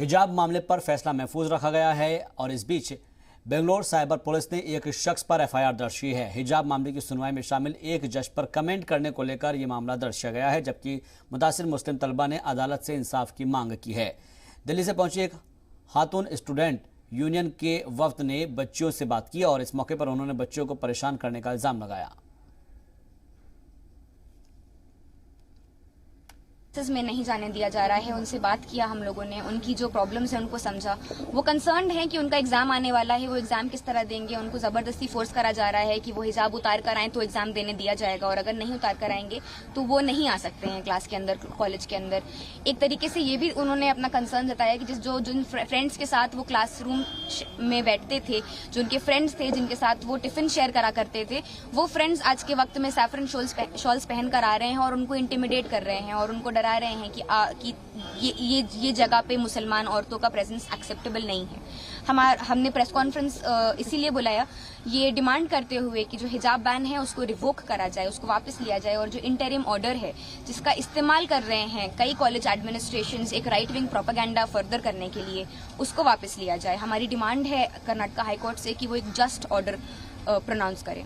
हिजाब मामले पर फैसला महफूज रखा गया है और इस बीच बेंगलोर साइबर पुलिस ने एक शख्स पर एफआईआर दर्ज की है। हिजाब मामले की सुनवाई में शामिल एक जज पर कमेंट करने को लेकर यह मामला दर्ज किया गया है, जबकि मुतासिर मुस्लिम तलबा ने अदालत से इंसाफ की मांग की है। दिल्ली से पहुंची एक खातून स्टूडेंट यूनियन के वफ्द ने बच्चियों से बात की और इस मौके पर उन्होंने बच्चों को परेशान करने का इल्जाम लगाया। में नहीं जाने दिया जा रहा है। उनसे बात किया हम लोगों ने, उनकी जो प्रॉब्लम्स है उनको समझा। वो कंसर्न्ड है कि उनका एग्जाम आने वाला है, वो एग्जाम किस तरह देंगे। उनको जबरदस्ती फोर्स करा जा रहा है कि वो हिजाब उतार कर आए तो एग्जाम देने दिया जाएगा, और अगर नहीं उतार कर आएंगे तो वो नहीं आ सकते हैं क्लास के अंदर, कॉलेज के अंदर। एक तरीके से ये भी उन्होंने अपना कंसर्न जताया कि जिन फ्रेंड्स के साथ वो क्लासरूम में बैठते थे, जो उनके फ्रेंड्स थे जिनके साथ वो टिफिन शेयर करा करते थे, वो फ्रेंड्स आज के वक्त में सैफरन शॉल्स पहन कर आ रहे हैं और उनको इंटिमिडेट कर रहे हैं और उनको डरा रहे हैं कि ये जगह पे मुसलमान औरतों का प्रेजेंस एक्सेप्टेबल नहीं है। हमने प्रेस कॉन्फ्रेंस इसीलिए बुलाया, ये डिमांड करते हुए कि जो हिजाब बैन है उसको रिवोक करा जाए, उसको वापस लिया जाए, और जो इंटरिम ऑर्डर है जिसका इस्तेमाल कर रहे हैं कई कॉलेज एडमिनिस्ट्रेशंस एक राइट विंग प्रोपेगेंडा फर्दर करने के लिए, उसको वापस लिया जाए। हमारी डिमांड है कर्नाटका हाईकोर्ट से कि वो एक जस्ट ऑर्डर प्रोनाउंस करें।